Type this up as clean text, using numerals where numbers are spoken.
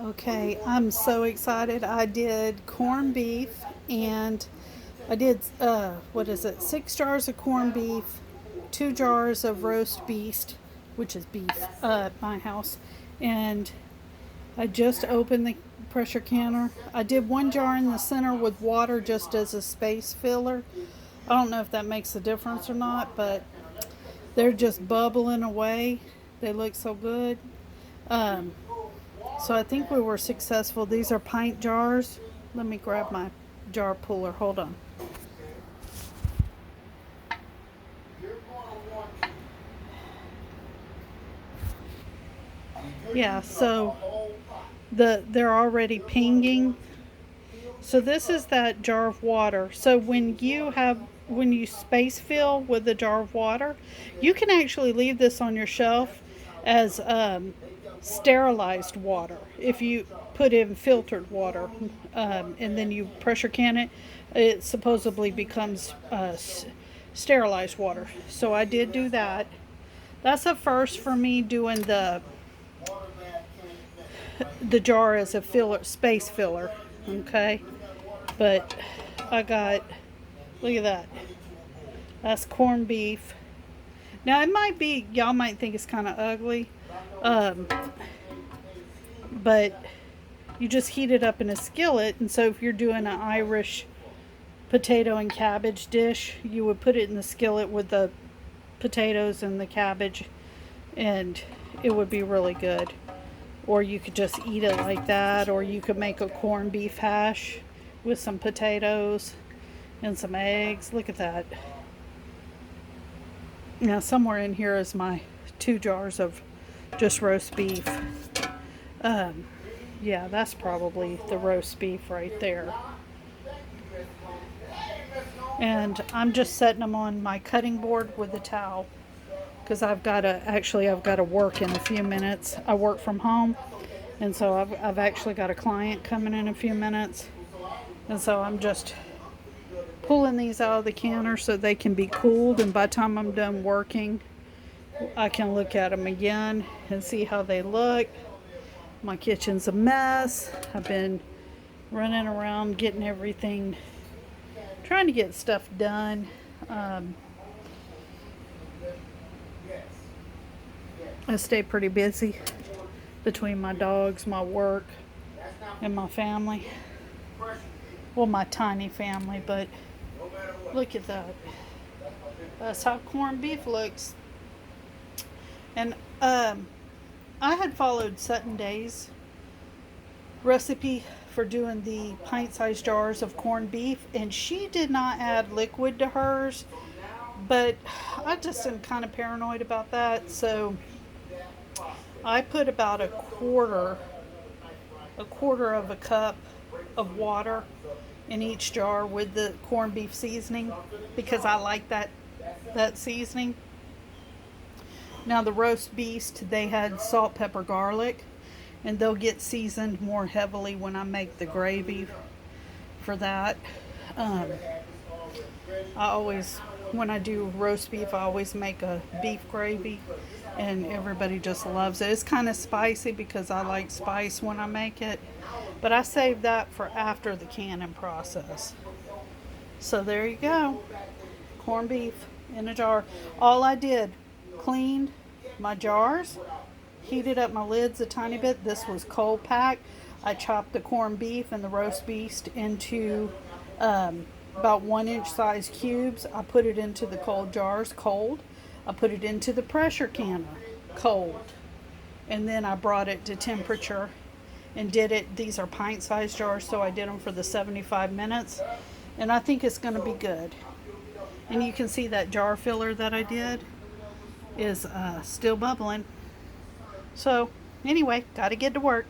Okay, I'm so excited. I did corned beef and I did, what is it, 6 jars of corned beef, 2 jars of roast beef, which is beef at my house. And I just opened the pressure canner. I did 1 jar in the center with water just as a space filler. I don't know if that makes a difference or not, but they're just bubbling away. They look so good. Um, So I think we were successful. These are pint jars. Let me grab my jar puller. Hold on. Yeah, so they're already pinging. So this is that jar of water. So when you space fill with a jar of water, you can actually leave this on your shelf as sterilized water. If you put in filtered water and then you pressure can it, it supposedly becomes sterilized water. So I did do that. That's a first for me doing the jar as a filler, space filler. Okay, but I got, look at that. That's corned beef. Now it might be, y'all might think it's kind of ugly, um, but you just heat it up in a skillet. And so if you're doing an Irish potato and cabbage dish, you would put it in the skillet with the potatoes and the cabbage, and it would be really good. Or you could just eat it like that, or you could make a corned beef hash with some potatoes and some eggs. Look at that. Now, somewhere in here is my 2 jars of just roast beef. Um, yeah, that's probably the roast beef right there. And I'm just setting them on my cutting board with a towel because I've got to work in a few minutes. I work from home, and so I've actually got a client coming in a few minutes, and so I'm just pulling these out of the canner so they can be cooled, and by the time I'm done working, I can look at them again and see how they look. My kitchen's a mess. I've been running around getting everything, trying to get stuff done. I stay pretty busy between my dogs, my work, and my family. Well, my tiny family, but look at that. That's how corned beef looks. And I had followed Sutton Day's recipe for doing the pint-sized jars of corned beef, and she did not add liquid to hers, but I just am kind of paranoid about that, so I put about a quarter of a cup of water in each jar with the corned beef seasoning because I like that seasoning. Now the roast beast, they had salt, pepper, garlic, and they'll get seasoned more heavily when I make the gravy for that. I always, when I do roast beef, I always make a beef gravy, and everybody just loves it. It's kind of spicy because I like spice when I make it, but I save that for after the canning process. So there you go, corned beef in a jar. All I did, cleaned my jars, heated up my lids a tiny bit. This was cold packed. I chopped the corned beef and the roast beef into about 1 inch size cubes. I put it into the cold jars cold. I put it into the pressure canner cold. And then I brought it to temperature and did it. These are pint sized jars, so I did them for the 75 minutes. And I think it's going to be good. And you can see that jar filler that I did is still bubbling. So anyway, got to get to work.